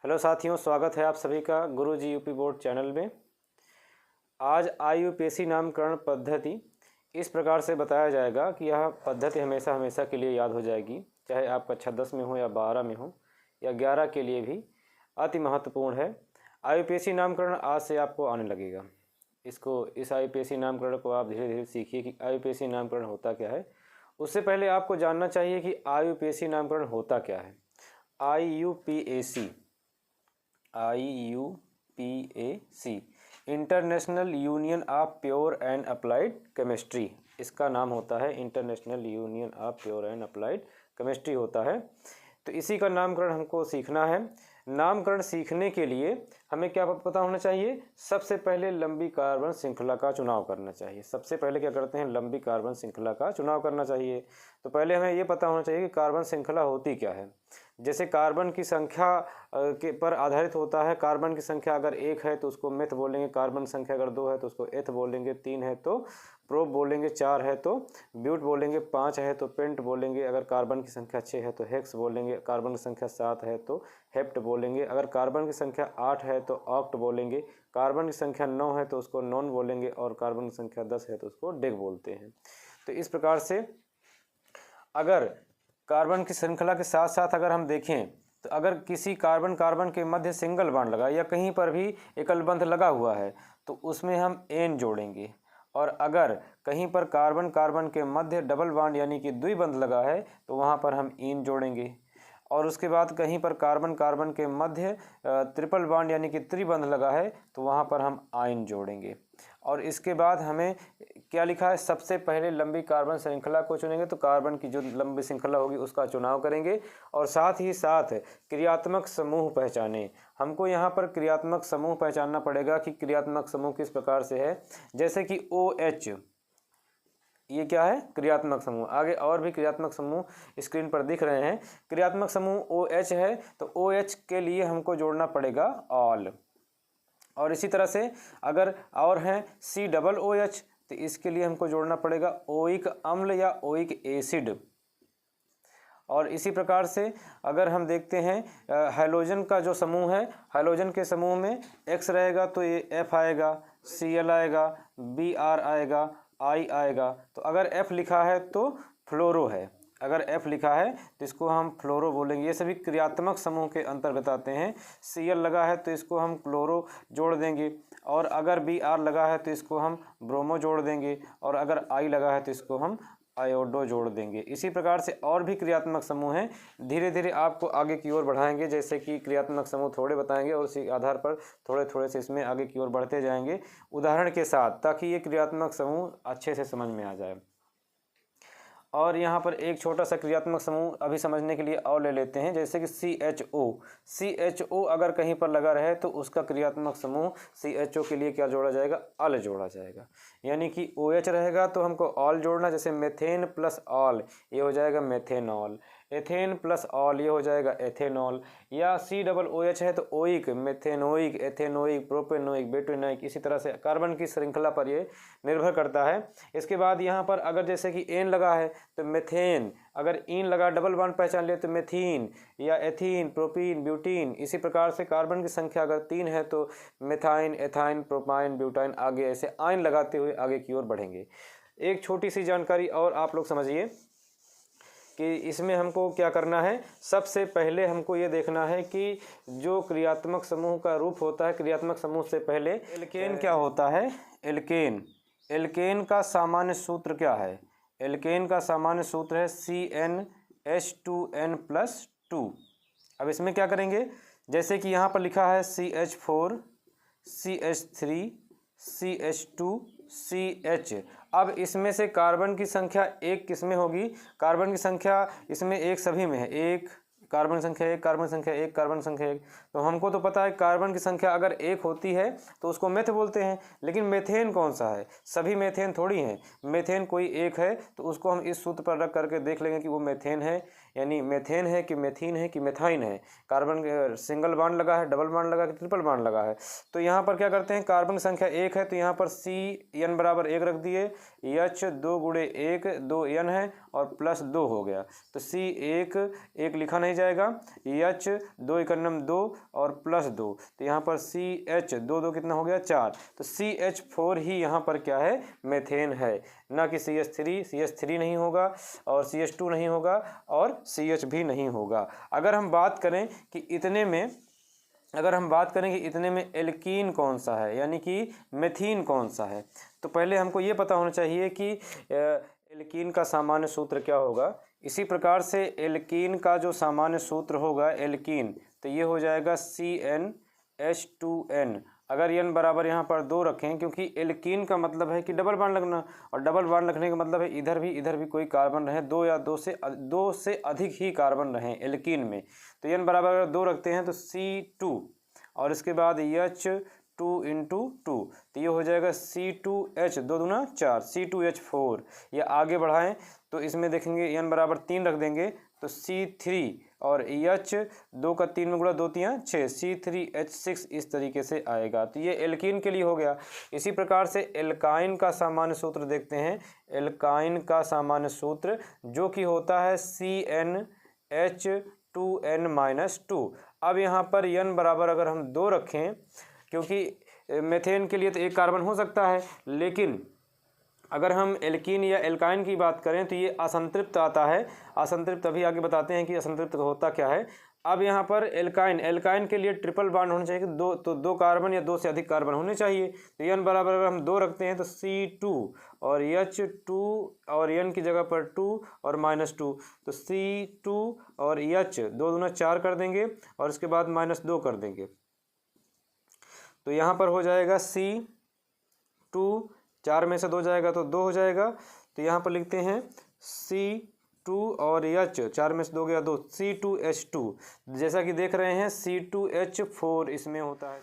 Hello साथियों, स्वागत है आप सभी का गुरुजी यूपी बोर्ड चैनल में। आज आईयूपीएसी नामकरण पद्धति इस प्रकार से बताया जाएगा कि यह पद्धति हमेशा हमेशा के लिए याद हो जाएगी, चाहे आप कक्षा 10 में हो या 12 में हो या 11 के लिए भी अति महत्वपूर्ण है। आईयूपीएसी नामकरण आज से आपको आने लगेगा। इस आईयूपीएसी नामकरण को आप धीरे धीरे सीखिए कि आईयूपीएसी नामकरण होता क्या है। उससे पहले आपको जानना चाहिए कि आईयूपीएसी नामकरण होता क्या है। IUPAC international union of pure and applied chemistry, इसका नाम होता है। International union of pure and applied chemistry होता है। तो इसी का नामकरण हमको सीखना है। नामकरण सीखने के लिए हमें क्या पता होना चाहिए? सबसे पहले लंबी कार्बन श्रृंखला का चुनाव करना चाहिए। सबसे पहले क्या करते हैं? लंबी कार्बन श्रृंखला का चुनाव करना चाहिए। तो पहले हमें ये पता होना चाहिए कि कार्बन श्रृंखला होती क्या है। जैसे कार्बन की संख्या के पर आधारित होता है। कार्बन की संख्या अगर 1 है तो उसको मेथ बोलेंगे, कार्बन संख्या अगर 2 है तो उसको एथ बोलेंगे, 3 है तो प्रोप बोलेंगे, 4 है तो ब्यूट बोलेंगे, 5 है तो पेंट बोलेंगे, अगर कार्बन की संख्या 6 है तो हेक्स बोलेंगे, कार्बन की संख्या 7 है तो हेप्ट बोलेंगे, अगर कार्बन की संख्या 8 है तो ऑक्ट बोलेंगे, कार्बन की संख्या 9 है तो उसको नॉन बोलेंगे और कार्बन की संख्या 10 है तो उसको डेक बोलते हैं। तो इस प्रकार से अगर कार्बन की श्रृंखला के साथ साथ अगर हम देखें तो अगर किसी कार्बन के मध्य सिंगल बॉन्ड लगा या कहीं पर भी एकल बंध लगा हुआ है तो उसमें हम एन जोड़ेंगे। और अगर कहीं पर कार्बन के मध्य डबल बॉन्ड यानी कि द्विबंध लगा है तो वहाँ पर हम इन जोड़ेंगे। और उसके बाद कहीं पर कार्बन के मध्य ट्रिपल बॉन्ड यानी कि त्रिबंध लगा है तो वहाँ पर हम आयन जोड़ेंगे। और इसके बाद हमें क्या लिखा है? सबसे पहले लंबी कार्बन श्रृंखला को चुनेंगे। तो कार्बन की जो लंबी श्रृंखला होगी उसका चुनाव करेंगे और साथ ही साथ क्रियात्मक समूह पहचाने। हमको यहाँ पर क्रियात्मक समूह पहचानना पड़ेगा कि क्रियात्मक समूह किस प्रकार से है। जैसे कि OH, ये क्या है? क्रियात्मक समूह। आगे और भी क्रियात्मक समूह स्क्रीन पर दिख रहे हैं। क्रियात्मक समूह OH है तो OH के लिए हमको जोड़ना पड़ेगा ऑल। और इसी तरह से अगर और हैं COOH तो इसके लिए हमको जोड़ना पड़ेगा ओइक अम्ल या ओइक एसिड। और इसी प्रकार से अगर हम देखते हैं हाइड्रोजन का जो समूह है, हाइड्रोजन के समूह में X रहेगा तो ये F आएगा, Cl आएगा, Br आएगा, I आएगा। तो अगर F लिखा है तो फ्लोरो है, अगर F लिखा है तो इसको हम फ्लोरो बोलेंगे। ये सभी क्रियात्मक समूह के अंतर्गत आते हैं। Cl लगा है तो इसको हम क्लोरो जोड़ देंगे और अगर Br लगा है तो इसको हम ब्रोमो जोड़ देंगे और अगर I लगा है तो इसको हम आयोडो जोड़ देंगे। इसी प्रकार से और भी क्रियात्मक समूह हैं। धीरे धीरे आपको आगे की ओर बढ़ाएंगे, जैसे कि क्रियात्मक समूह थोड़े बताएंगे और उसी आधार पर थोड़े थोड़े से इसमें आगे की ओर बढ़ते जाएंगे उदाहरण के साथ, ताकि ये क्रियात्मक समूह अच्छे से समझ में आ जाए। और यहाँ पर एक छोटा सा क्रियात्मक समूह अभी समझने के लिए और ले लेते हैं, जैसे कि CHO अगर कहीं पर लगा रहे तो उसका क्रियात्मक समूह CHO के लिए क्या जोड़ा जाएगा? अल जोड़ा जाएगा। यानी कि OH रहेगा तो हमको ऑल जोड़ना, जैसे मेथेन प्लस ऑल ये हो जाएगा मेथेनॉल, एथेन प्लस ऑल ये हो जाएगा एथेनॉल। या COOH है तो ओइक, मेथेनोइक, एथेनोइक, प्रोपेनोइक, बेटोनोइक। इसी तरह से कार्बन की श्रृंखला पर ये निर्भर करता है। इसके बाद यहाँ पर अगर जैसे कि एन लगा है तो मेथेन, अगर इन लगा डबल बॉन्ड पहचान लिए तो मेथीन या एथीन, प्रोपीन, ब्यूटीन। इसी प्रकार से कार्बन की संख्या अगर 3 है तो मेथाइन, एथाइन, प्रोपाइन, ब्यूटाइन। आगे ऐसे आयन लगाते हुए आगे की ओर बढ़ेंगे। एक छोटी सी जानकारी और आप लोग समझिए कि इसमें हमको क्या करना है। सबसे पहले हमको ये देखना है कि जो क्रियात्मक समूह का रूप होता है, क्रियात्मक समूह से पहले एल्केन क्या होता है? एल्केन का सामान्य सूत्र क्या है? एल्केन का सामान्य सूत्र है CnH2n+2। अब इसमें क्या करेंगे? जैसे कि यहाँ पर लिखा है CH4, CH3, CH2, CH। अब इसमें से कार्बन की संख्या 1 किसमें होगी? कार्बन की संख्या इसमें 1 सभी में है। 1 कार्बन संख्या 1, कार्बन संख्या 1, कार्बन संख्या 1। तो हमको तो पता है कार्बन की संख्या अगर 1 होती है तो उसको मेथ बोलते हैं। लेकिन मेथेन कौन सा है? सभी मेथेन थोड़ी हैं। मेथेन कोई एक है तो उसको हम इस सूत्र पर रख करके देख लेंगे कि वो मेथेन है यानी मेथेन है कि मेथीन है कि मेथाइन है, कार्बन सिंगल बॉन्ड लगा है, डबल बॉन्ड लगा है कि ट्रिपल बॉन्ड लगा है। तो यहाँ पर क्या करते हैं, कार्बन की संख्या 1 है तो यहाँ पर CN बराबर 1 रख दिए, H 2 गुणे 1 2N है और प्लस 2 हो गया, तो C1 लिखा नहीं जाएगा, H 2 एकन्नम 2 और प्लस 2, तो यहाँ पर CH 2 कितना हो गया 4, तो CH4 ही यहाँ पर क्या है, मेथेन है, ना कि CH3 नहीं होगा और CH2 नहीं होगा और CH भी नहीं होगा। अगर हम बात करें कि इतने में एल्कीन कौन सा है, यानी कि मेथीन कौन सा है, तो पहले हमको ये पता होना चाहिए कि एल्कीन का सामान्य सूत्र क्या होगा। इसी प्रकार से एल्कीन का जो सामान्य सूत्र होगा एल्कीन, तो ये हो जाएगा CnH2n। अगर n बराबर यहाँ पर 2 रखें, क्योंकि एल्कीन का मतलब है कि डबल बॉन्ड लगना, और डबल बॉन्ड लगने का मतलब है इधर भी कोई कार्बन रहे, 2 या 2 से अधिक ही कार्बन रहें एल्कीन में। तो n बराबर अगर 2 रखते हैं तो C2 और इसके बाद H2 × 2, तो ये हो जाएगा C2H 2 दूना 4 C2H4। या आगे बढ़ाएं तो इसमें देखेंगे n बराबर 3 रख देंगे तो C3 और H 2 का 3 में गुणा 2 3 6 C3H6 इस तरीके से आएगा। तो ये एल्कीन के लिए हो गया। इसी प्रकार से एल्काइन का सामान्य सूत्र देखते हैं। एल्काइन का सामान्य सूत्र जो कि होता है CnH2n-2। अब यहाँ पर n बराबर अगर हम 2 रखें, क्योंकि मेथेन के लिए तो एक कार्बन हो सकता है, लेकिन अगर हम एल्कीन या एल्काइन की बात करें तो ये असंतृप्त आता है। असंतृप्त अभी आगे बताते हैं कि असंतृप्त होता क्या है। अब यहाँ पर एल्काइन के लिए ट्रिपल बॉन्ड होना चाहिए, दो कार्बन या 2 से अधिक कार्बन होने चाहिए। तो n बराबर अगर हम 2 रखते हैं तो C2 और H2 और n की जगह पर 2 और -2, तो C2 और H 2 दूना 4 कर देंगे और इसके बाद -2 कर देंगे, तो यहाँ पर हो जाएगा C2, 4 में से 2 जाएगा तो 2 हो जाएगा। तो यहाँ पर लिखते हैं C2 और H, 4 में से 2 गया 2, C2H2। जैसा कि देख रहे हैं C2H4 इसमें होता है।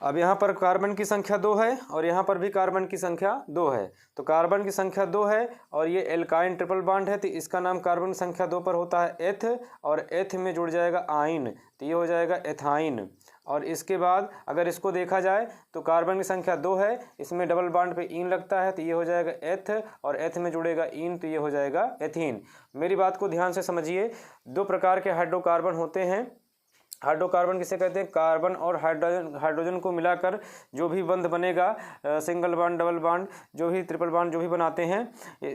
अब यहाँ पर कार्बन की संख्या 2 है और यहाँ पर भी कार्बन की संख्या 2 है। तो कार्बन की संख्या 2 है और ये एल्काइन ट्रिपल बॉन्ड है, तो इसका नाम कार्बन की संख्या 2 पर होता है एथ, और एथ में जुड़ जाएगा आइन, तो ये हो जाएगा एथाइन। और इसके बाद अगर इसको देखा जाए तो कार्बन की संख्या 2 है, इसमें डबल बॉन्ड पे ईन लगता है, तो ये हो जाएगा एथ, और एथ में जुड़ेगा ईन, तो ये हो जाएगा एथीन। मेरी बात को ध्यान से समझिए। 2 प्रकार के हाइड्रोकार्बन होते हैं। हाइड्रोकार्बन किसे कहते हैं, कार्बन और हाइड्रोजन को मिलाकर जो भी बंध बनेगा, सिंगल बॉन्ड, डबल बॉन्ड, जो भी ट्रिपल बॉन्ड जो भी बनाते हैं,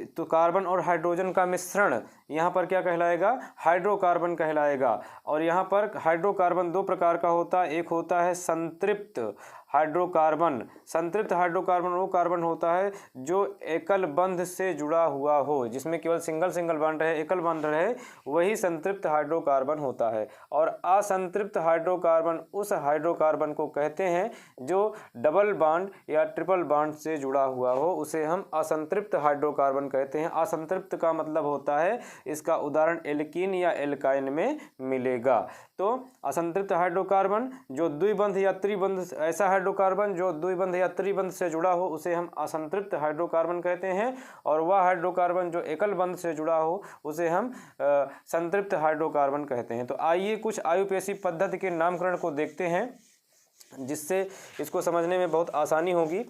तो कार्बन और हाइड्रोजन का मिश्रण यहाँ पर क्या कहलाएगा, हाइड्रोकार्बन कहलाएगा। और यहाँ पर हाइड्रोकार्बन 2 प्रकार का होता है। एक होता है संतृप्त हाइड्रोकार्बन। संतृप्त हाइड्रोकार्बन वो कार्बन होता है जो एकल बंध से जुड़ा हुआ हो, जिसमें केवल सिंगल बॉन्ड रहे, एकल बंध रहे, वही संतृप्त हाइड्रोकार्बन होता है। और असंतृप्त हाइड्रोकार्बन उस हाइड्रोकार्बन को कहते हैं जो डबल बॉन्ड या ट्रिपल बॉन्ड से जुड़ा हुआ हो, उसे हम असंतृप्त हाइड्रोकार्बन कहते हैं। असंतृप्त का मतलब होता है, इसका उदाहरण एल्कीन या एल्काइन में मिलेगा। तो असंतृप्त हाइड्रोकार्बन जो द्विबंध या त्रिबंध, ऐसा हाइड्रोकार्बन जो द्विबंध या त्रिबंध से जुड़ा हो उसे हम असंतृप्त हाइड्रोकार्बन कहते हैं, और वह हाइड्रोकार्बन जो एकल बंध से जुड़ा हो उसे हम संतृप्त हाइड्रोकार्बन कहते हैं। तो आइए कुछ आयुपेशी पद्धति के नामकरण को देखते हैं, जिससे इसको समझने में बहुत आसानी होगी।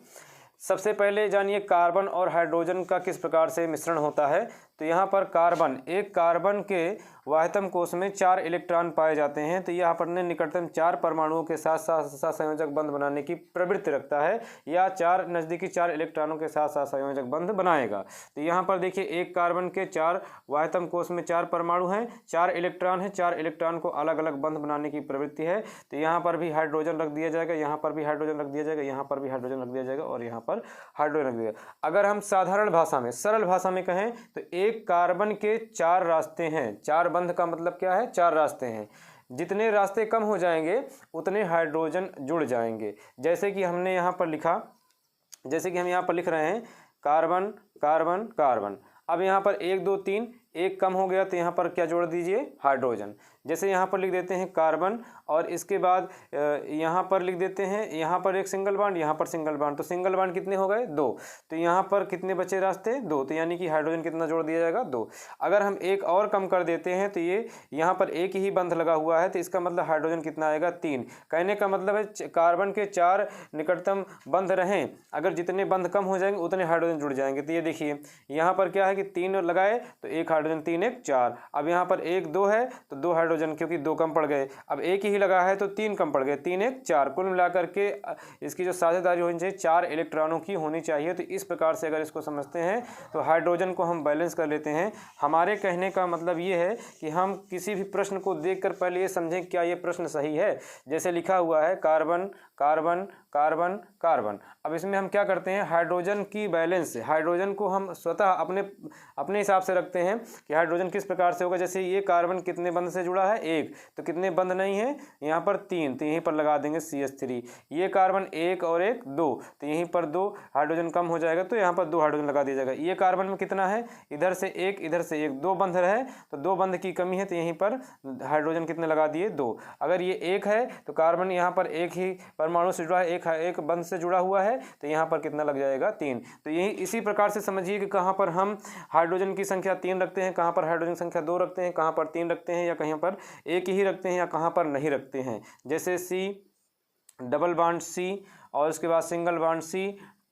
सबसे पहले जानिए कार्बन और हाइड्रोजन का किस प्रकार से मिश्रण होता है। तो यहाँ पर कार्बन, एक कार्बन के वाह्यतम कोश में 4 इलेक्ट्रॉन पाए जाते हैं, तो यहाँ पर निकटतम 4 परमाणुओं के साथ साथ संयोजक बंध बनाने की प्रवृत्ति रखता है, या 4 नज़दीकी 4 इलेक्ट्रॉनों के साथ साथ संयोजक बंध बनाएगा। तो यहाँ पर देखिए एक कार्बन के 4 वाह्यतम कोश में 4 परमाणु हैं, 4 इलेक्ट्रॉन हैं, 4 इलेक्ट्रॉन को अलग अलग बंध बनाने की प्रवृत्ति है। तो यहाँ पर भी हाइड्रोजन रख दिया जाएगा, यहाँ पर भी हाइड्रोजन रख दिया जाएगा, यहाँ पर भी हाइड्रोजन रख दिया जाएगा, और यहाँ पर हाइड्रोजन रख दिया जाएगा। अगर हम साधारण भाषा में, सरल भाषा में कहें तो एक कार्बन के 4 रास्ते हैं। 4 बंध का मतलब क्या है, 4 रास्ते हैं। जितने रास्ते कम हो जाएंगे उतने हाइड्रोजन जुड़ जाएंगे। जैसे कि हमने यहाँ पर लिखा, जैसे कि हम यहाँ पर लिख रहे हैं कार्बन कार्बन कार्बन। अब यहाँ पर 1 2 3, एक कम हो गया तो यहाँ पर क्या जोड़ दीजिए, हाइड्रोजन। जैसे यहाँ पर लिख देते हैं कार्बन, और इसके बाद यहाँ पर लिख देते हैं, यहाँ पर एक सिंगल बॉन्ड, यहाँ पर सिंगल बॉन्ड, तो सिंगल बॉन्ड कितने हो गए 2। तो यहाँ पर कितने बचे रास्ते 2, तो यानी कि हाइड्रोजन कितना जोड़ दिया जाएगा 2। अगर हम एक और कम कर देते हैं तो ये यहाँ पर एक ही बंध लगा हुआ है, तो इसका मतलब हाइड्रोजन कितना आएगा 3। कहने का मतलब है कार्बन के 4 निकटतम बंध रहें, अगर जितने बंध कम हो जाएंगे उतने हाइड्रोजन जुड़ जाएंगे। तो ये देखिए यहाँ पर क्या है कि 3 लगाए तो 1 हाइड्रोजन, 3 1 4। अब यहाँ पर 1 2 है तो 2 हाइड्रोजन, क्योंकि 2 कम पड़ गए। अब एक ही लगा है तो 3 कम पड़ गए, 3 1 4। कुल मिलाकर के इसकी जो साझेदारी होनी चाहिए 4 इलेक्ट्रॉनों की होनी चाहिए। तो इस प्रकार से अगर इसको समझते हैं तो हाइड्रोजन को हम बैलेंस कर लेते हैं। हमारे कहने का मतलब ये है कि हम किसी भी प्रश्न को देखकर पहले ये समझें क्या ये प्रश्न सही है। जैसे लिखा हुआ है कार्बन कार्बन कार्बन कार्बन, अब इसमें हम क्या करते हैं, हाइड्रोजन की बैलेंस, हाइड्रोजन को हम स्वतः अपने हिसाब से रखते हैं कि हाइड्रोजन किस प्रकार से होगा। जैसे ये कार्बन कितने बंध से जुड़ा है 1, तो कितने बंध नहीं है यहाँ पर 3, तो यहीं पर लगा देंगे CH3। ये कार्बन 1 और 1 2, तो यहीं पर 2 हाइड्रोजन कम हो जाएगा, तो यहाँ पर 2 हाइड्रोजन लगा दिया जाएगा। ये कार्बन में कितना है, इधर से 1 इधर से 1, 2 बंध रहे, तो 2 बंध की कमी है, तो यहीं पर हाइड्रोजन कितने लगा दिए 2। अगर ये 1 है तो कार्बन यहाँ पर एक ही परमाणु से जुड़ा है, एक बंध से जुड़ा हुआ है, तो यहाँ पर कितना लग जाएगा 3। तो यही इसी प्रकार से समझिए कि कहाँ पर हम हाइड्रोजन की संख्या 3 रखते हैं, कहाँ पर हाइड्रोजन संख्या 2 रखते हैं, कहाँ पर 3 रखते हैं, या कहीं पर एक ही रखते हैं, या कहाँ पर नहीं रखते हैं। जैसे C डबल बॉन्ड C, और उसके बाद single bond C,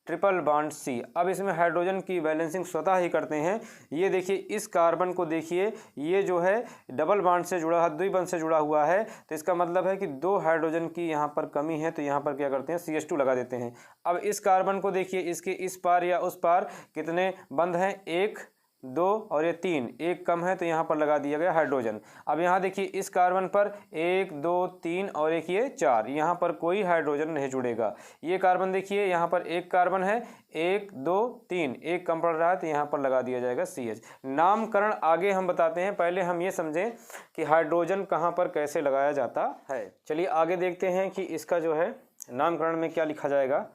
triple bond C। अब इसमें हाइड्रोजन की बैलेंसिंग स्वतः ही करते हैं। ये देखिए इस कार्बन को देखिए, ये जो है डबल बॉन्ड से जुड़ा है, द्विबंध से जुड़ा हुआ है, तो इसका मतलब है कि 2 हाइड्रोजन की यहाँ पर कमी है, तो यहाँ पर क्या करते हैं CH2 लगा देते हैं। अब इस कार्बन को देखिए, इसके इस पार या उस पार कितने बंध हैं, 1 2 और ये 3, 1 कम है, तो यहाँ पर लगा दिया गया हाइड्रोजन। अब यहाँ देखिए इस कार्बन पर 1 2 3 और एक ये 4, यहाँ पर कोई हाइड्रोजन नहीं जुड़ेगा। ये कार्बन देखिए यहाँ पर 1 कार्बन है, 1 2 3, 1 कम पड़ रहा है, तो यहाँ पर लगा दिया जाएगा CH। नामकरण आगे हम बताते हैं, पहले हम ये समझें कि हाइड्रोजन कहाँ पर कैसे लगाया जाता है। चलिए आगे देखते हैं कि इसका जो है नामकरण में क्या लिखा जाएगा।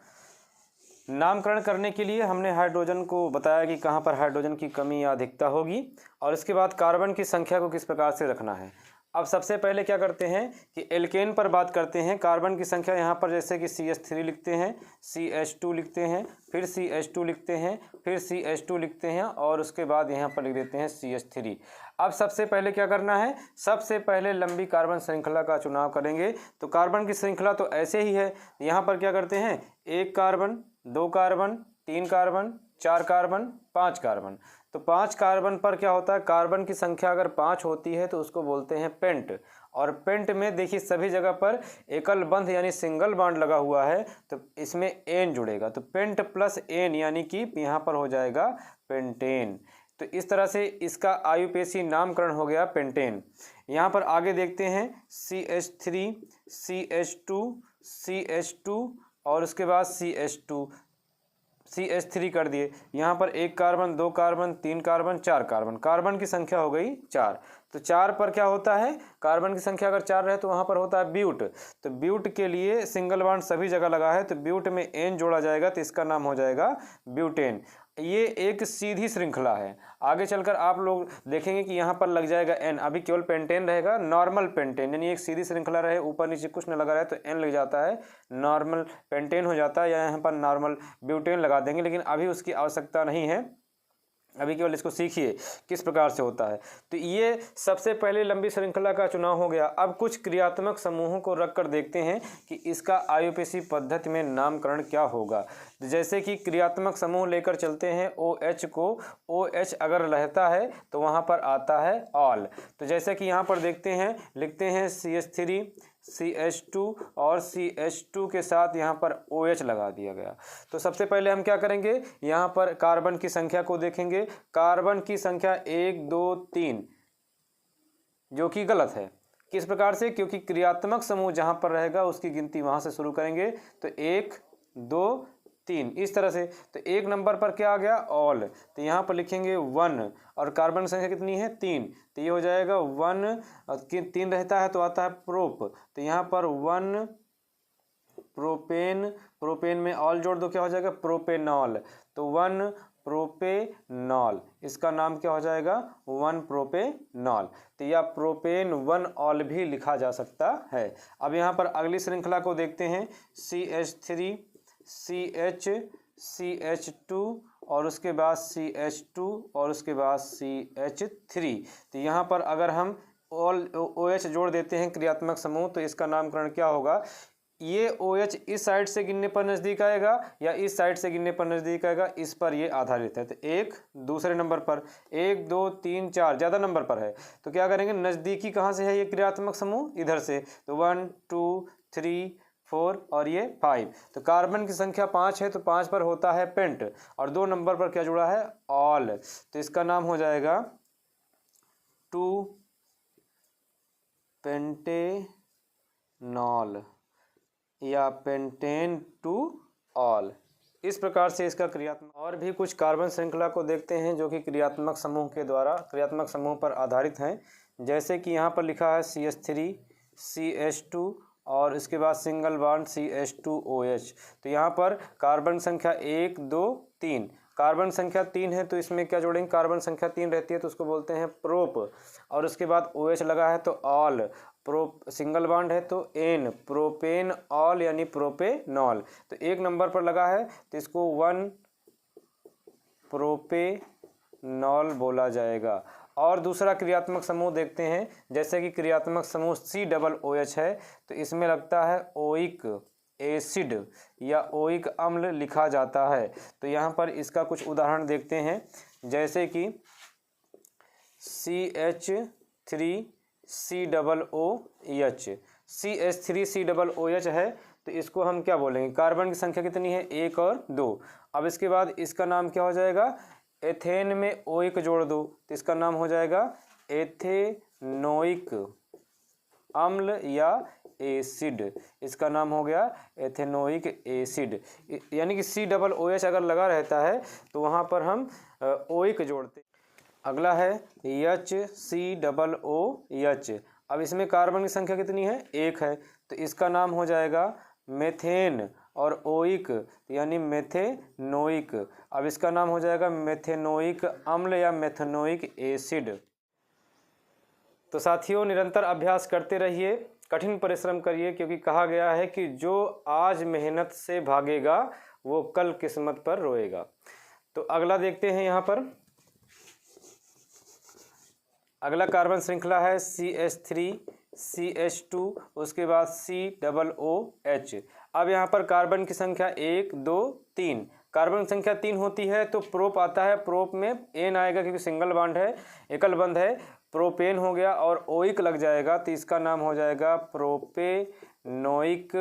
नामकरण करने के लिए हमने हाइड्रोजन को बताया कि कहाँ पर हाइड्रोजन की कमी या अधिकता होगी, और इसके बाद कार्बन की संख्या को किस प्रकार से रखना है। अब सबसे पहले क्या करते हैं कि एल्केन पर बात करते हैं। कार्बन की संख्या यहाँ पर जैसे कि CH3 लिखते हैं, CH2 लिखते हैं, फिर CH2 लिखते हैं, फिर CH2 लिखते हैं, और उसके बाद यहाँ पर लिख देते हैं CH3। अब सबसे पहले क्या करना है, सबसे पहले लंबी कार्बन श्रृंखला का चुनाव करेंगे। तो कार्बन की श्रृंखला तो ऐसे ही है, यहाँ पर क्या करते हैं 1 carbon 2 carbon 3 carbon 4 carbon 5 carbon. तो 5 कार्बन पर क्या होता है, कार्बन की संख्या अगर 5 होती है तो उसको बोलते हैं पेंट। और पेंट में देखिए सभी जगह पर एकल बंध यानी सिंगल बॉन्ड लगा हुआ है, तो इसमें एन जुड़ेगा, तो पेंट प्लस एन यानी कि यहाँ पर हो जाएगा पेंटेन। तो इस तरह से इसका आयुपेशी नामकरण हो गया पेंटेन। यहाँ पर आगे देखते हैं CH3 CH2 CH2 और उसके बाद CH2 CH3 कर दिए। यहाँ पर 1 carbon 2 carbon 3 carbon 4 carbon, carbon की संख्या हो गई 4। तो 4 पर क्या होता है, कार्बन की संख्या अगर 4 रहे तो वहाँ पर होता है ब्यूट। तो ब्यूट के लिए सिंगल बॉन्ड सभी जगह लगा है, तो ब्यूट में एन जोड़ा जाएगा, तो इसका नाम हो जाएगा ब्यूटेन। ये एक सीधी श्रृंखला है। आगे चलकर आप लोग देखेंगे कि यहाँ पर लग जाएगा एन, अभी केवल पेंटेन रहेगा, नॉर्मल पेंटेन, यानी एक सीधी श्रृंखला रहे, ऊपर नीचे कुछ न लगा रहे तो एन लग जाता है, नॉर्मल पेंटेन हो जाता है, या यहाँ पर नॉर्मल ब्यूटेन लगा देंगे, लेकिन अभी उसकी आवश्यकता नहीं है, अभी केवल इसको सीखिए किस प्रकार से होता है। तो ये सबसे पहले लंबी श्रृंखला का चुनाव हो गया। अब कुछ क्रियात्मक समूहों को रखकर देखते हैं कि इसका आयुपेशी पद्धति में नामकरण क्या होगा। जैसे कि क्रियात्मक समूह लेकर चलते हैं, OH को, OH अगर रहता है तो वहाँ पर आता है ऑल। तो जैसे कि यहाँ पर देखते हैं, लिखते हैं CH3 CH2 और CH2 के साथ यहाँ पर OH लगा दिया गया। तो सबसे पहले हम क्या करेंगे, यहाँ पर कार्बन की संख्या को देखेंगे। कार्बन की संख्या 1 2 3, जो कि गलत है। किस प्रकार से, क्योंकि क्रियात्मक समूह जहाँ पर रहेगा उसकी गिनती वहाँ से शुरू करेंगे। तो 1 2 3 इस तरह से। तो 1 नंबर पर क्या आ गया, ऑल, तो यहाँ पर लिखेंगे 1, और कार्बन संख्या कितनी है 3, तो ये हो जाएगा 1, 3 रहता है तो आता है प्रोप, तो यहाँ पर 1 प्रोपेन, प्रोपेन में ऑल जोड़ दो क्या हो जाएगा प्रोपेनॉल। तो 1 प्रोपेनॉल, इसका नाम क्या हो जाएगा 1 प्रोपेनॉल। तो यह प्रोपेन 1 ऑल भी लिखा जा सकता है। अब यहाँ पर अगली श्रृंखला को देखते हैं, CH3 CH CH2 और उसके बाद CH2 और उसके बाद CH3। तो यहाँ पर अगर हम ऑल OH जोड़ देते हैं क्रियात्मक समूह तो इसका नामकरण क्या होगा, ये OH इस साइड से गिनने पर नज़दीक आएगा या इस साइड से गिनने पर नज़दीक आएगा, इस पर ये आधारित है। तो एक दूसरे नंबर पर 1 2 3 4 ज़्यादा नंबर पर है तो क्या करेंगे, नज़दीकी कहाँ से है ये क्रियात्मक समूह, इधर से। तो 1 2 3 4 और ये 5। तो कार्बन की संख्या 5 है तो 5 पर होता है पेंट और 2 नंबर पर क्या जुड़ा है, ऑल। तो इसका नाम हो जाएगा 2 पेंटेनॉल या पेंटेन टू ऑल। इस प्रकार से इसका क्रियात्मक। और भी कुछ कार्बन श्रृंखला को देखते हैं जो कि क्रियात्मक समूह के द्वारा क्रियात्मक समूह पर आधारित हैं। जैसे कि यहाँ पर लिखा है CH3 CH2 और इसके बाद सिंगल बॉन्ड CH2OH। तो यहाँ पर कार्बन संख्या 1 2 3, कार्बन संख्या 3 है तो इसमें क्या जोड़ेंगे, कार्बन संख्या 3 रहती है तो उसको बोलते हैं प्रोप, और उसके बाद OH लगा है तो ऑल, प्रोप सिंगल बॉन्ड है तो एन, प्रोपेन ऑल यानी प्रोपेनॉल। तो 1 नंबर पर लगा है तो इसको 1 प्रोपेनॉल बोला जाएगा। और दूसरा क्रियात्मक समूह देखते हैं, जैसे कि क्रियात्मक समूह COOH है तो इसमें लगता है ओइक एसिड या ओइक अम्ल लिखा जाता है। तो यहाँ पर इसका कुछ उदाहरण देखते हैं, जैसे कि CH3COOH, CH3COOH है तो इसको हम क्या बोलेंगे, कार्बन की संख्या कितनी है 1 और 2। अब इसके बाद इसका नाम क्या हो जाएगा, एथेन में ओइक जोड़ दो तो इसका नाम हो जाएगा एथेनोइक अम्ल या एसिड, इसका नाम हो गया एथेनोइक एसिड। यानी कि COOH अगर लगा रहता है तो वहाँ पर हम ओइक जोड़ते। अगला है HCOOH। अब इसमें कार्बन की संख्या कितनी है 1 है तो इसका नाम हो जाएगा मेथेन और ओइक यानी मेथेनोइक। अब इसका नाम हो जाएगा मेथेनोइक अम्ल या मेथेनोइक एसिड। तो साथियों निरंतर अभ्यास करते रहिए, कठिन परिश्रम करिए, क्योंकि कहा गया है कि जो आज मेहनत से भागेगा वो कल किस्मत पर रोएगा। तो अगला देखते हैं, यहाँ पर अगला कार्बन श्रृंखला है CH3 CH2 उसके बाद COOH। अब यहाँ पर कार्बन की संख्या 1 2 3, कार्बन की संख्या 3 होती है तो प्रोप आता है, प्रोप में एन आएगा क्योंकि सिंगल बॉन्ड है, एकल बंध है, प्रोपेन हो गया और ओइक लग जाएगा तो इसका नाम हो जाएगा प्रोपेनोइक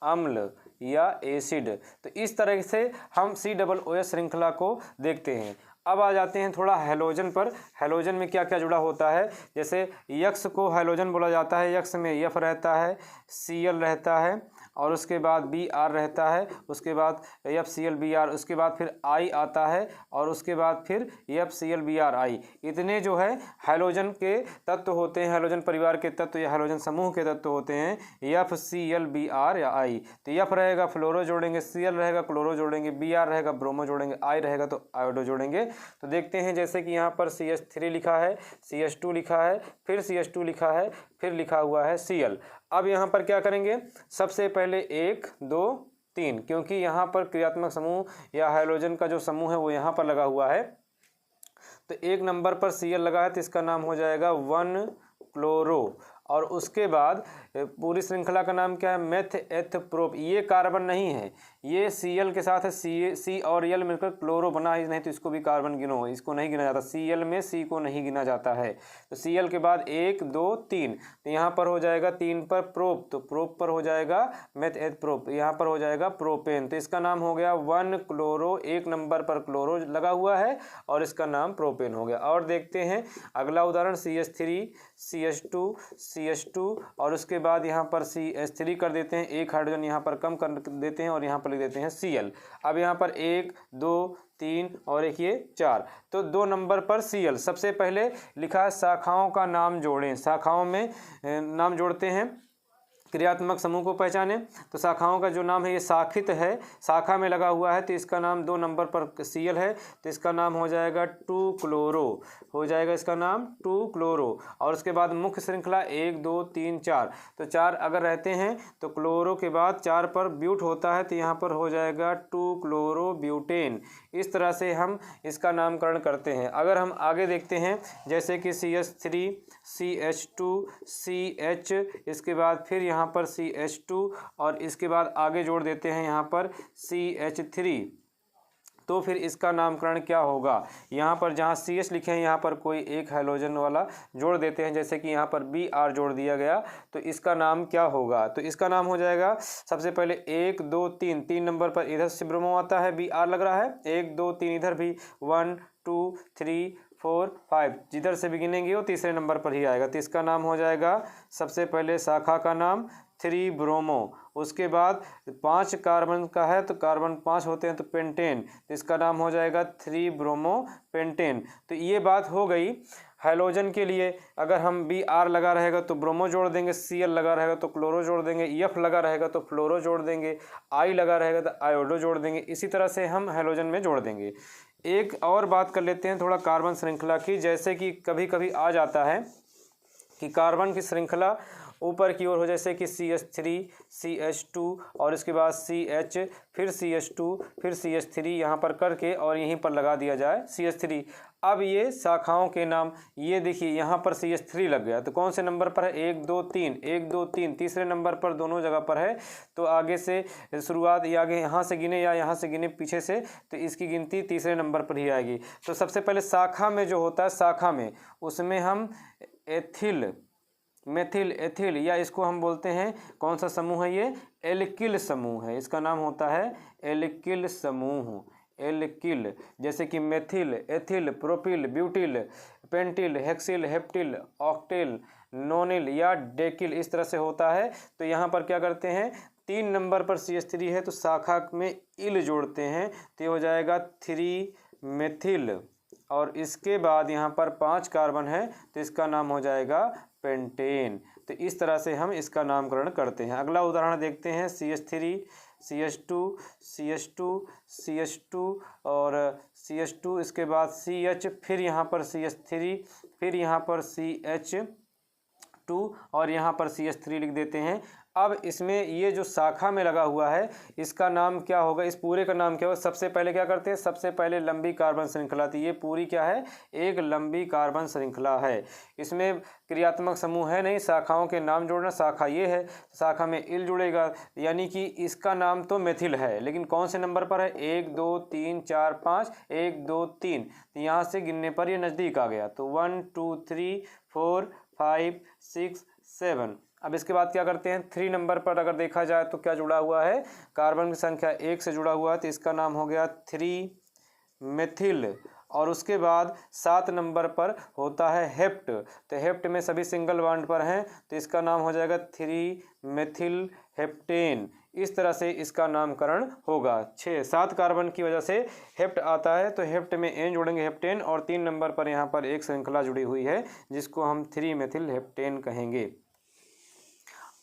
अम्ल या एसिड। तो इस तरह से हम COOH श्रृंखला को देखते हैं। अब आ जाते हैं थोड़ा हैलोजन पर। हैलोजन में क्या क्या जुड़ा होता है, जैसे यक्स को हैलोजन बोला जाता है, यक्स में F रहता है, Cl रहता है और उसके बाद Br रहता है, उसके बाद FClBr, उसके बाद फिर I आता है और उसके बाद फिर FClBrI। इतने जो है हैलोजन के तत्व होते हैं, हैलोजन परिवार के तत्व या हैलोजन समूह के तत्व होते हैं FClBr या I। तो F रहेगा फ्लोरो जोड़ेंगे, Cl रहेगा क्लोरो जोड़ेंगे, Br रहेगा ब्रोमो जोड़ेंगे, I रहेगा तो आयोडो जोड़ेंगे। तो देखते हैं, जैसे कि यहाँ पर CH3 लिखा है, CH2 लिखा है, फिर CH2 लिखा है, फिर लिखा हुआ है Cl। अब यहाँ पर क्या करेंगे, सबसे पहले 1 2 3, क्योंकि यहाँ पर क्रियात्मक समूह या हाइड्रोजन का जो समूह है वो यहाँ पर लगा हुआ है तो 1 नंबर पर Cl लगा है तो इसका नाम हो जाएगा 1 क्लोरो। और उसके बाद पूरी श्रृंखला का नाम क्या है, मेथ एथ प्रोप। ये कार्बन नहीं है, ये Cl के साथ है, C और L मिलकर क्लोरो बना ही नहीं तो इसको भी कार्बन गिनो, इसको नहीं गिना जाता, Cl में C को नहीं गिना जाता है। तो Cl के बाद 1 2 3, तो यहाँ पर हो जाएगा 3 पर प्रोप, तो प्रोप पर हो जाएगा मेथ एथ प्रोप, यहाँ पर हो जाएगा प्रोपेन। तो इसका नाम हो गया 1 क्लोरो, 1 नंबर पर क्लोरो लगा हुआ है और इसका नाम प्रोपेन हो गया। और देखते हैं अगला उदाहरण, CH3 CH2 और उसके बाद यहाँ पर CH3 कर देते हैं, एक हाइड्रोजन यहाँ पर कम कर देते हैं और यहाँ पर लिख देते हैं Cl। अब यहाँ पर 1 2 3 और एक ये 4, तो 2 नंबर पर Cl। सबसे पहले लिखा है शाखाओं का नाम जोड़ें, शाखाओं में नाम जोड़ते हैं। क्रियात्मक समूह को पहचाने तो शाखाओं का जो नाम है ये शाखित है, शाखा में लगा हुआ है, तो इसका नाम 2 नंबर पर Cl है, तो इसका नाम हो जाएगा 2 क्लोरो, हो जाएगा इसका नाम 2 क्लोरो। और उसके बाद मुख्य श्रृंखला 1 2 3 4, तो 4 अगर रहते हैं तो क्लोरो के बाद 4 पर ब्यूट होता है, तो यहाँ पर हो जाएगा 2 क्लोरो ब्यूटेन। इस तरह से हम इसका नामकरण करते हैं। अगर हम आगे देखते हैं जैसे कि CH3 CH2 CH, इसके बाद फिर यहाँ पर CH2 और इसके बाद आगे जोड़ देते हैं यहाँ पर CH3, तो फिर इसका नामकरण क्या होगा। यहाँ पर जहाँ CH लिखे हैं यहाँ पर कोई एक हाइड्रोजन वाला जोड़ देते हैं, जैसे कि यहाँ पर Br जोड़ दिया गया, तो इसका नाम क्या होगा। तो इसका नाम हो जाएगा सबसे पहले 1 2 3, 3 नंबर पर इधर से ब्रोमो आता है, Br लग रहा है, 1 2 3 इधर भी 1 2 3 4 5, जिधर से भी गिनेंगे वो तीसरे नंबर पर ही आएगा। तो इसका नाम हो जाएगा सबसे पहले शाखा का नाम 3 ब्रोमो। उसके बाद 5 कार्बन का है तो कार्बन 5 होते हैं तो पेंटेन, तो इसका नाम हो जाएगा 3 ब्रोमो पेंटेन। तो ये बात हो गई हाइड्रोजन के लिए। अगर हम Br लगा रहेगा तो ब्रोमो जोड़ देंगे, Cl लगा रहेगा तो क्लोरो जोड़ देंगे, F लगा रहेगा तो फ्लोरो जोड़ देंगे, I लगा रहेगा तो आयोडो जोड़ देंगे। इसी तरह से हम हाइड्रोजन में जोड़ देंगे। एक और बात कर लेते हैं थोड़ा कार्बन श्रृंखला की। जैसे कि कभी कभी आ जाता है कि कार्बन की श्रृंखला ऊपर की ओर हो, जैसे कि CH3 CH2 और इसके बाद CH फिर CH2 फिर CH3 यहाँ पर करके और यहीं पर लगा दिया जाए CH3। अब ये शाखाओं के नाम, ये देखिए यहाँ पर CH3 लग गया, तो कौन से नंबर पर है 1 2 3, 1 2 3 तीसरे नंबर पर दोनों जगह पर है। तो आगे से शुरुआत या आगे यहाँ से गिने या यहाँ से गिने पीछे से, तो इसकी गिनती तीसरे नंबर पर ही आएगी। तो सबसे पहले शाखा में जो होता है, शाखा में उसमें हम एथिल मेथिल एथिल या इसको हम बोलते हैं कौन सा समूह है, ये एल्किल समूह है। इसका नाम होता है एल्किल समूह, एल्किल। जैसे कि methyl ethyl propyl butyl pentyl hexyl heptyl octyl nonyl या डेकिल, इस तरह से होता है। तो यहाँ पर क्या करते हैं, 3 नंबर पर CH3 है तो शाखा में इल जोड़ते हैं, तो ये हो जाएगा 3 मेथिल। और इसके बाद यहाँ पर 5 कार्बन है तो इसका नाम हो जाएगा पेंटेन। तो इस तरह से हम इसका नामकरण करते हैं। अगला उदाहरण देखते हैं CH3 CH2 CH2 CH2 और CH2, इसके बाद CH फिर यहाँ पर CH3 फिर यहाँ पर CH2 और यहाँ पर CH3 लिख देते हैं। अब इसमें ये जो शाखा में लगा हुआ है इसका नाम क्या होगा, इस पूरे का नाम क्या होगा। सबसे पहले क्या करते हैं, सबसे पहले लंबी कार्बन श्रृंखला थी, ये पूरी क्या है, एक लंबी कार्बन श्रृंखला है। इसमें क्रियात्मक समूह है नहीं, शाखाओं के नाम जोड़ना। शाखा ये है, शाखा में इल जुड़ेगा, यानी कि इसका नाम तो मेथिल है, लेकिन कौन से नंबर पर है 1 2 3 4 5 1 2 3, तो यहाँ से गिनने पर ये नज़दीक आ गया। तो 1 2 3 4 5 6 7। अब इसके बाद क्या करते हैं, 3 नंबर पर अगर देखा जाए तो क्या जुड़ा हुआ है, कार्बन की संख्या 1 से जुड़ा हुआ है, तो इसका नाम हो गया 3 मेथिल। और उसके बाद 7 नंबर पर होता है हेप्ट, तो हेप्ट में सभी सिंगल बॉन्ड पर हैं, तो इसका नाम हो जाएगा 3 मेथिल हेप्टेन। इस तरह से इसका नामकरण होगा। 7 कार्बन की वजह से हेप्ट आता है, तो हेप्ट में एन जोड़ेंगे हेप्टेन, और 3 नंबर पर यहाँ पर एक श्रृंखला जुड़ी हुई है जिसको हम 3 मेथिल हेप्टेन कहेंगे।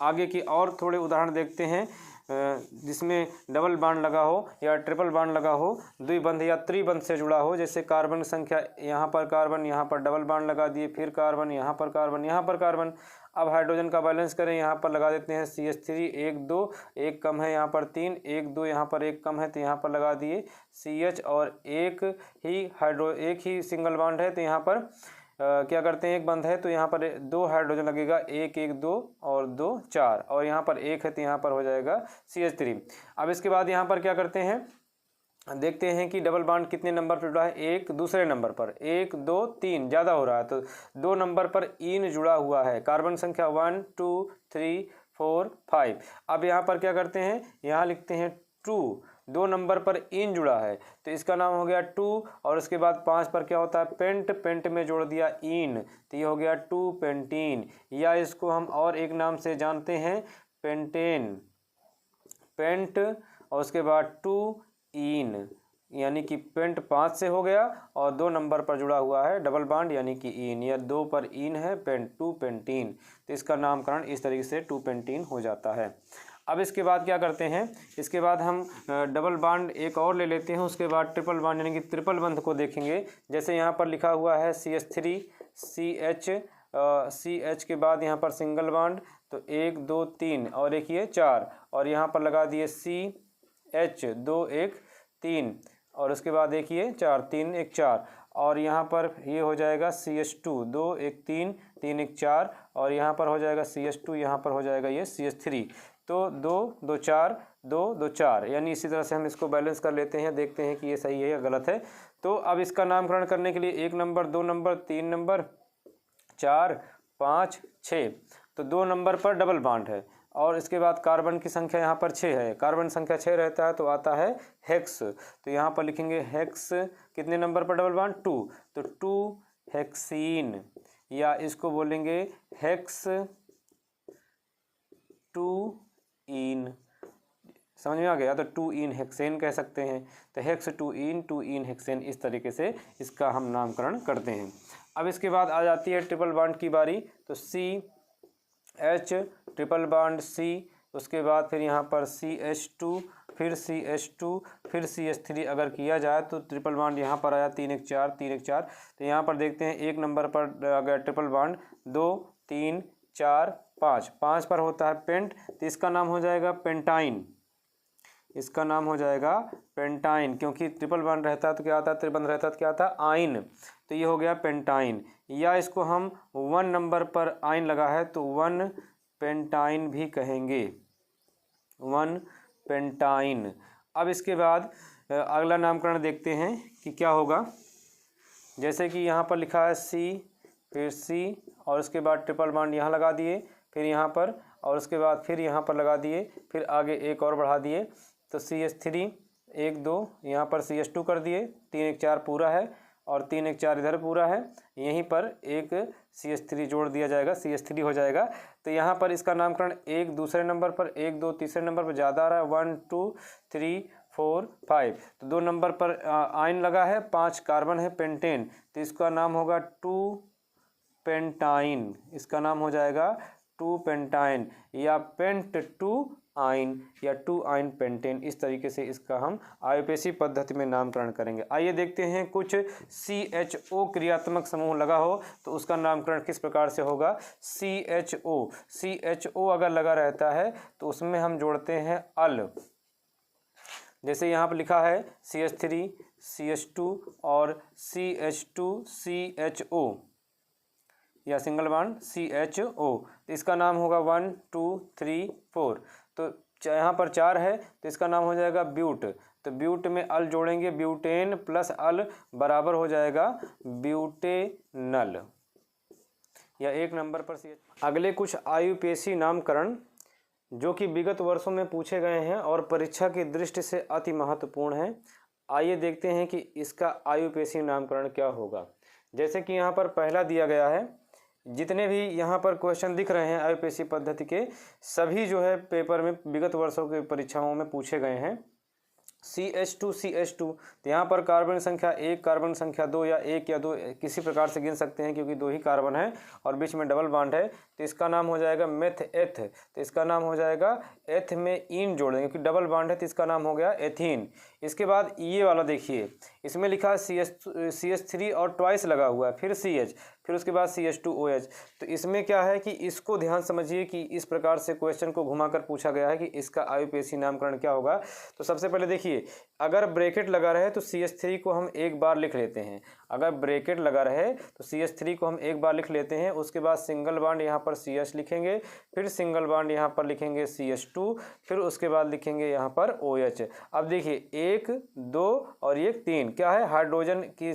आगे की और थोड़े उदाहरण देखते हैं जिसमें डबल बॉन्ड लगा हो या ट्रिपल बॉन्ड लगा हो, द्विबंध या त्रिबंध से जुड़ा हो। जैसे कार्बन संख्या यहाँ पर डबल बॉन्ड लगा दिए, फिर कार्बन यहाँ पर कार्बन यहाँ पर कार्बन। अब हाइड्रोजन का बैलेंस करें, यहाँ पर लगा देते हैं CH3 1 2, एक कम है यहाँ पर 3 1 2, यहाँ पर एक कम है तो यहाँ पर लगा दिए CH, और एक ही सिंगल बॉन्ड है तो यहाँ पर क्या करते हैं, एक बंद है तो यहाँ पर 2 हाइड्रोजन लगेगा, 1 1 2 और 2 4, और यहाँ पर 1 है तो यहाँ पर हो जाएगा CH3। अब इसके बाद यहाँ पर क्या करते हैं, देखते हैं कि डबल बॉन्ड कितने नंबर पर जुड़ा है। एक दूसरे नंबर पर 1 2 3 ज़्यादा हो रहा है, तो 2 नंबर पर इन जुड़ा हुआ है, कार्बन संख्या 1 2 3 4 5। अब यहाँ पर क्या करते हैं, यहाँ लिखते हैं 2, 2 नंबर पर इन जुड़ा है तो इसका नाम हो गया 2, और उसके बाद 5 पर क्या होता है पेंट, पेंट में जोड़ दिया इन, तो ये हो गया 2 पेंटीन, या इसको हम और एक नाम से जानते हैं पेंटेन, पेंट और उसके बाद 2 इन, यानी कि पेंट 5 से हो गया, और 2 नंबर पर जुड़ा हुआ है डबल बॉन्ड यानी कि इन, या 2 पर इन है पेंट 2 पेंटीन, तो इसका नामकरण इस तरीके से 2 पेंटीन हो जाता है। अब इसके बाद क्या करते हैं, इसके बाद हम डबल बॉन्ड एक और ले लेते हैं, उसके बाद ट्रिपल बॉन्ड यानी कि ट्रिपल बंध को देखेंगे। जैसे यहाँ पर लिखा हुआ है CH3 CH, CH के बाद यहाँ पर सिंगल बॉन्ड, तो 1 2 3 और एक ये 4, और यहाँ पर लगा दिए CH 2 1 3, और उसके बाद एक ये 4 3 1 4, और यहाँ पर ये हो जाएगा CH2 2 1 3 3 1 4, और यहाँ पर हो जाएगा CH2, यहाँ पर हो जाएगा ये CH3, तो 2 2 4 2 2 4, यानी इसी तरह से हम इसको बैलेंस कर लेते हैं, देखते हैं कि ये सही है या गलत है। तो अब इसका नामकरण करने के लिए 1 नंबर 2 नंबर 3 नंबर 4 5 6, तो 2 नंबर पर डबल बॉन्ड है, और इसके बाद कार्बन की संख्या यहाँ पर 6 है, कार्बन संख्या 6 रहता है तो आता है हेक्स, तो यहाँ पर लिखेंगे हेक्स, कितने नंबर पर डबल बॉन्ड 2, तो 2 हेक्सीन, या इसको बोलेंगे हेक्स 2 इन, समझ में आ गया, तो 2 इन हेक्सेन कह सकते हैं, तो हेक्स 2 इन हेक्सेन, इस तरीके से इसका हम नामकरण करते हैं। अब इसके बाद आ जाती है ट्रिपल बॉन्ड की बारी, तो CH ट्रिपल बॉन्ड C, उसके बाद फिर यहाँ पर CH2, फिर CH2, फिर CH3 अगर किया जाए तो ट्रिपल बॉन्ड यहाँ पर आया 3 1 4 3 1 4, तो यहाँ पर देखते हैं 1 नंबर पर अगर ट्रिपल बॉन्ड 2 3 4 5 पर होता है पेंट, तो इसका नाम हो जाएगा पेंटाइन, इसका नाम हो जाएगा पेंटाइन, क्योंकि ट्रिपल बॉन्ड रहता है तो क्या आता है, त्रिबंध रहता है तो क्या आता है आइन, तो ये हो गया पेंटाइन। या इसको हम 1 नंबर पर आइन लगा है तो 1 पेंटाइन भी कहेंगे, 1 पेंटाइन। अब इसके बाद अगला नामकरण देखते हैं कि क्या होगा। जैसे कि यहाँ पर लिखा है C, फिर C, और उसके बाद ट्रिपल बॉन्ड यहाँ लगा दिए, फिर यहाँ पर, और उसके बाद फिर यहाँ पर लगा दिए, फिर आगे एक और बढ़ा दिए, तो CH3 1 2, यहाँ पर CH2 कर दिए, 3 1 4 पूरा है, और 3 1 4 इधर पूरा है, यहीं पर एक CH3 जोड़ दिया जाएगा, CH3 हो जाएगा। तो यहाँ पर इसका नामकरण 1 दूसरे नंबर पर, 1 2 तीसरे नंबर पर ज़्यादा आ रहा है, 1 2 3 4 5, तो 2 नंबर पर आयन लगा है, 5 कार्बन है पेंटेन, तो इसका नाम होगा 2 पेंटाइन, इसका नाम हो जाएगा 2 पेंटाइन, या पेंट 2 आइन, या 2 आइन पेंटेन, इस तरीके से इसका हम आईयूपीएसी पद्धति में नामकरण करेंगे। आइए देखते हैं कुछ CHO क्रियात्मक समूह लगा हो तो उसका नामकरण किस प्रकार से होगा। CHO अगर लगा रहता है तो उसमें हम जोड़ते हैं अल, जैसे यहाँ पर लिखा है CH3 CH2 और CH2 CHO, या सिंगल बॉन्ड CHO, तो इसका नाम होगा 1 2 3 4, तो यहाँ पर 4 है तो इसका नाम हो जाएगा ब्यूट, तो ब्यूट में अल जोड़ेंगे, ब्यूटेन प्लस अल बराबर हो जाएगा ब्यूटेनल, या 1 नंबर पर CH। अगले कुछ आईयूपीएसी नामकरण जो कि विगत वर्षों में पूछे गए हैं और परीक्षा की दृष्टि से अति महत्वपूर्ण है। आइए देखते हैं कि इसका आईयूपीएसी नामकरण क्या होगा। जैसे कि यहाँ पर पहला दिया गया है, जितने भी यहाँ पर क्वेश्चन दिख रहे हैं आईयूपीएसी पद्धति के, सभी जो है पेपर में विगत वर्षों के परीक्षाओं में पूछे गए हैं। CH2 तो यहाँ पर कार्बन संख्या 1 कार्बन संख्या 2, या 1 या 2 किसी प्रकार से गिन सकते हैं क्योंकि 2 ही कार्बन है और बीच में डबल बॉन्ड है, तो इसका नाम हो जाएगा मेथ एथ, तो इसका नाम हो जाएगा एथ में इन जोड़ देंगे क्योंकि डबल बॉन्ड है तो इसका नाम हो गया एथीन। इसके बाद ये वाला देखिए, इसमें लिखा है CH3 और ट्वाइस लगा हुआ है, फिर CH, फिर उसके बाद CH2OH, तो इसमें क्या है कि इसको ध्यान समझिए कि इस प्रकार से क्वेश्चन को घुमाकर पूछा गया है कि इसका आईयूपीएसी नामकरण क्या होगा। तो सबसे पहले देखिए, अगर ब्रैकेट लगा रहे तो CH3 को हम एक बार लिख लेते हैं, अगर ब्रैकेट लगा रहे तो CH3 को हम एक बार लिख लेते हैं, उसके बाद सिंगल बॉन्ड यहाँ पर CH लिखेंगे, फिर सिंगल बॉन्ड यहाँ पर लिखेंगे CH2, फिर उसके बाद लिखेंगे यहाँ पर OH। अब देखिए 1 2 और 1 3 क्या है, हाइड्रोजन की,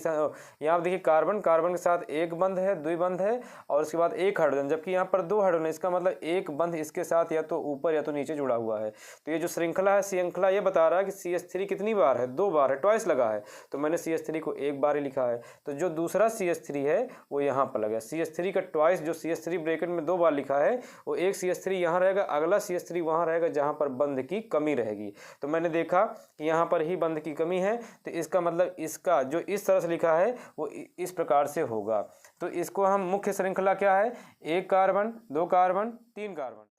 यहाँ देखिए कार्बन के साथ एक बंध है, द्विबंध है, और उसके बाद एक हाइड्रोजन, जबकि यहाँ पर 2 हाइड्रोजन, इसका मतलब एक बंध इसके साथ या तो ऊपर या तो नीचे जुड़ा हुआ है। तो ये जो श्रृंखला है, श्रृंखला ये बता रहा है कि CH3 कितनी कितनी बार है, 2 बार है, ट्वाइस लगा है, तो मैंने CH3 को एक बार ही लिखा है। तो जो दूसरा CH3 है वो यहाँ पर लगा। CH3 का ट्वाइस, जो CH3 ब्रैकेट में 2 बार लिखा है, वो एक CH3 यहाँ रहेगा, अगला CH3 वहाँ रहेगा जहाँ पर बंध की कमी रहेगी। तो मैंने देखा कि यहाँ पर ही बंध की कमी है, तो इसका मतलब इसका जो इस तरह से लिखा है वो इस प्रकार से होगा। तो इसको हम मुख्य श्रृंखला क्या है, 1 कार्बन, 2 कार्बन, 3 कार्बन।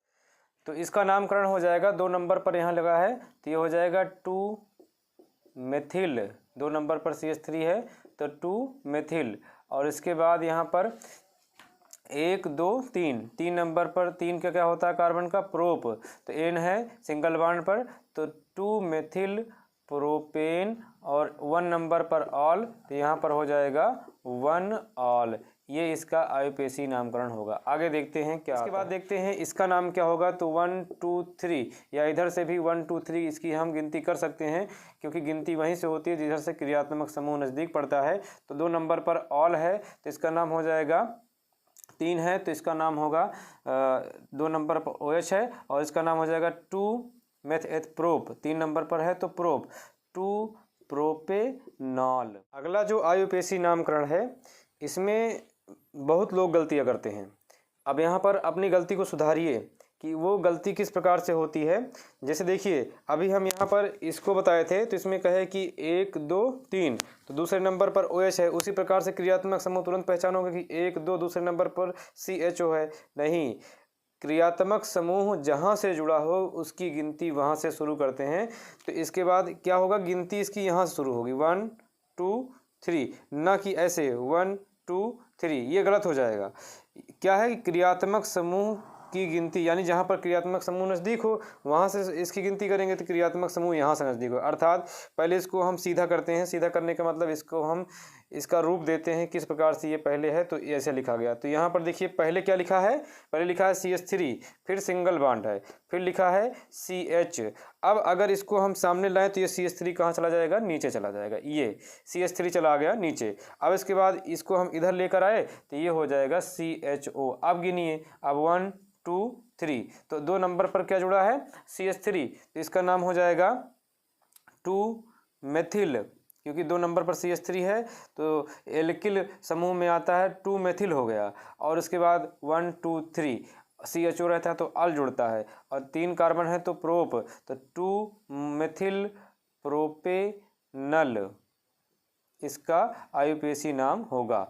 तो इसका नामकरण हो जाएगा, 2 नंबर पर यहाँ लगा है तो ये हो जाएगा 2 मेथिल। 2 नंबर पर CH3 है तो 2 मेथिल। और इसके बाद यहाँ पर 1 2 3, 3 नंबर पर 3 का क्या होता है कार्बन का, प्रोप। तो N है सिंगल बॉन्ड पर, तो 2 मेथिल प्रोपेन। और 1 नंबर पर ऑल, तो यहाँ पर हो जाएगा 1 ऑल। ये इसका IUPAC नामकरण होगा। आगे देखते हैं क्या, इसके बाद देखते हैं इसका नाम क्या होगा। तो 1 2 3, या इधर से भी 1 2 3 इसकी हम गिनती कर सकते हैं, क्योंकि गिनती वहीं से होती है जिधर से क्रियात्मक समूह नज़दीक पड़ता है। तो 2 नंबर पर ऑल है तो इसका नाम हो जाएगा, 3 है तो इसका नाम होगा 2 नंबर पर OH है और इसका नाम हो जाएगा 2 मेथ एथ प्रोप। 3 नंबर पर है तो प्रोप, 2 प्रोपेनॉल। अगला जो IUPAC नामकरण है, इसमें बहुत लोग गलतियां करते हैं। अब यहाँ पर अपनी गलती को सुधारिए कि वो गलती किस प्रकार से होती है। जैसे देखिए, अभी हम यहाँ पर इसको बताए थे तो इसमें कहे कि 1 2 3, तो दूसरे नंबर पर OH है। उसी प्रकार से क्रियात्मक समूह तुरंत पहचानोगे कि 1 2, दूसरे नंबर पर CHO है। नहीं, क्रियात्मक समूह जहाँ से जुड़ा हो उसकी गिनती वहाँ से शुरू करते हैं। तो इसके बाद क्या होगा, गिनती इसकी यहाँ से शुरू होगी 1 2 3, ना कि ऐसे 1 2 3, ये गलत हो जाएगा। क्या है कि क्रियात्मक समूह की गिनती, यानी जहाँ पर क्रियात्मक समूह नज़दीक हो वहाँ से इसकी गिनती करेंगे, तो क्रियात्मक समूह यहाँ से नज़दीक हो। अर्थात पहले इसको हम सीधा करते हैं। सीधा करने का मतलब इसको हम इसका रूप देते हैं किस प्रकार से, ये पहले है तो ऐसे लिखा गया। तो यहाँ पर देखिए पहले क्या लिखा है, पहले लिखा है CH3, फिर सिंगल बॉन्ड है, फिर लिखा है CH। अब अगर इसको हम सामने लाएं तो ये CH3 कहाँ चला जाएगा, नीचे चला जाएगा। ये CH3 चला गया नीचे। अब इसके बाद इसको हम इधर लेकर आए तो ये हो जाएगा CHO। अब गिनिए, अब 1 2 3, तो 2 नंबर पर क्या जुड़ा है, CH3, तो इसका नाम हो जाएगा 2 मेथिल, क्योंकि 2 नंबर पर CH3 है तो एल्किल समूह में आता है, 2 मेथिल हो गया। और उसके बाद 1 2 3 CHO रहता है तो अल जुड़ता है, और 3 कार्बन है तो प्रोप, तो 2 मेथिल प्रोपेनल इसका IUPAC नाम होगा।